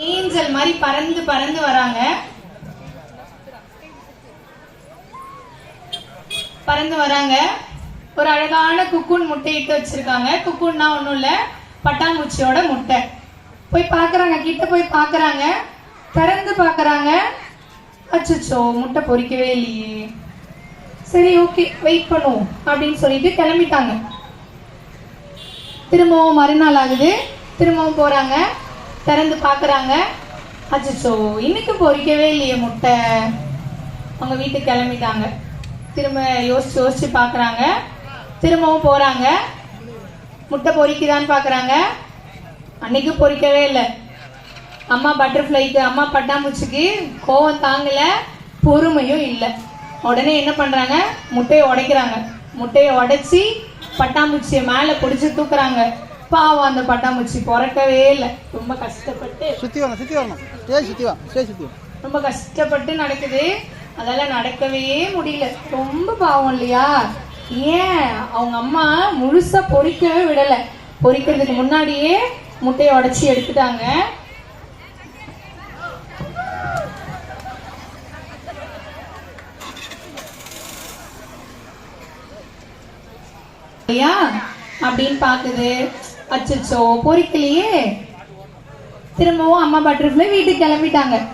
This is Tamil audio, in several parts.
ஏஞ்சல் மாதிரி பறந்து பறந்து வராங்க. பறந்து வராங்க. ஒரு அழகான குக்கூன் முட்டையிட்டு வச்சிருக்காங்க. குக்கூன்னா ஒன்றும் இல்லை, பட்டாம்பூச்சியோட முட்டை. போய் பார்க்குறாங்க, கிட்ட போய் பார்க்குறாங்க, திறந்து பார்க்குறாங்க. அச்சோ, முட்டை பொரிக்கவே இல்லையே. சரி, ஓகே, வெயிட் பண்ணுவோம் அப்படின்னு சொல்லிட்டு கிளம்பிட்டாங்க. திரும்பவும் மறுநாள் ஆகுது. திரும்பவும் போகிறாங்க, திறந்து பார்க்குறாங்க. அச்சோ, இன்னைக்கு பொரிக்கவே இல்லையே முட்டை. அவங்க வீட்டுக்கு கிளம்பிட்டாங்க. திரும்ப யோசிச்சு யோசிச்சு பார்க்குறாங்க. திரும்பவும் போகிறாங்க, முட்டை பொரிக்குதான்னு பார்க்குறாங்க. அன்னைக்கு பொரிக்கவே இல்லை. அம்மா பட்டர்ஃப்ளைக்கு, அம்மா பட்டாம்பூச்சிக்கு கோவம் தாங்கலை, பொறுமையும் இல்லை. உடனே என்ன பண்ணுறாங்க, முட்டையை உடைக்கிறாங்க. முட்டையை உடைச்சி பட்டாம்பூச்சியை மேலே பிடிச்சி தூக்குறாங்க. பாவம், அந்த பட்டாம்பூச்சி பிறக்கவே இல்லை. ரொம்ப கஷ்டப்பட்டு ரொம்ப கஷ்டப்பட்டு நடக்குது. அதெல்லாம் நடக்கவே முடியல. ரொம்ப பாவம் இல்லையா? ஏன் அவங்க அம்மா முழுசா பொரிக்கவே விடலை. பொரிக்கிறதுக்கு முன்னாடியே முட்டையை உடைச்சி எடுத்துட்டாங்க. அப்படின்னு பாக்குது. அச்சோ, பொரிக்கலையே. திரும்பவும் அம்மா பட்டர்ஃப்ளை வீட்டுக்கு கிளம்பிட்டாங்க.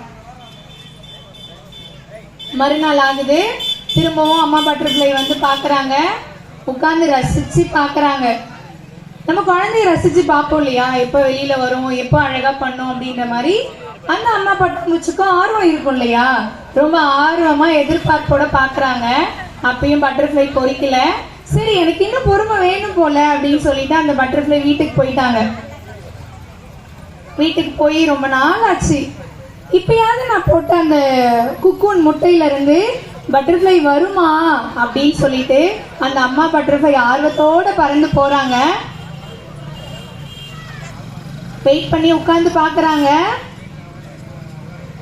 மறுநாள் ஆகுது. திரும்பவும் அம்மா பட்டர்ஃப்ளை வந்து பாக்குறாங்க. உட்கார்ந்து ரசிச்சு பாக்குறாங்க. நம்ம குழந்தைய ரசிச்சு பார்ப்போம் இல்லையா? எப்போ வெளியில வரும், எப்போ அழகா பண்ணும் அப்படின்ற மாதிரி அந்த அம்மா பட்டாம்பூச்சிக்கும் ஆர்வம் இருக்கும் இல்லையா? ரொம்ப ஆர்வமா எதிர்பார்ப்போட பாக்குறாங்க. அப்பயும் பட்டர்ஃப்ளை பொரிக்கல. சரி, எனக்கு இன்னும் பொறுமை வேணும் போல அப்படின்னு சொல்லிட்டு அந்த பட்டர்ஃப்ளை வீட்டுக்கு போயிட்டாங்க. வீட்டுக்கு போய் ரொம்ப நாள் ஆச்சு. இப்பயாவது நான் போட்ட அந்த குக்கூன் முட்டையில இருந்து பட்டர்ஃப்ளை வருமா அப்படின்னு சொல்லிட்டு அந்த அம்மா பட்டர்ஃப்ளை ஆர்வத்தோட பறந்து போறாங்க. வெயிட் பண்ணி உட்கார்ந்து பாக்குறாங்க.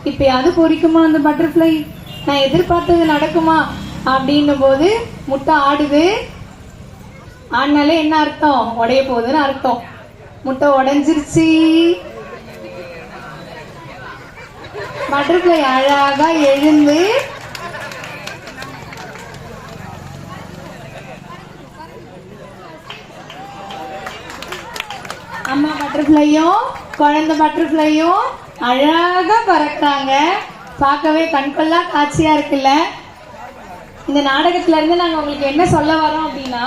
இப்பயாவது பொரிக்குமா அந்த பட்டர்ஃப்ளை, நான் எதிர்பார்த்தது நடக்குமா அப்படின்னும் போது முட்டை ஆடுது. ஆனாலே என்ன அர்த்தம்? உடைய போகுதுன்னு அர்த்தம். முட்டை உடைஞ்சிருச்சு. பட்டர்ஃப்ளை அழகா எழுந்து அம்மா பட்டர்ஃப்ளையும் குழந்தை பட்டர்ஃப்ளையும் அழகா பறக்குறாங்க. பார்க்கவே கண்கொள்ளா காட்சியா இருக்குல்ல? இந்த நாடகத்துல இருந்து நாங்க உங்களுக்கு என்ன சொல்ல வரோம் அப்படின்னா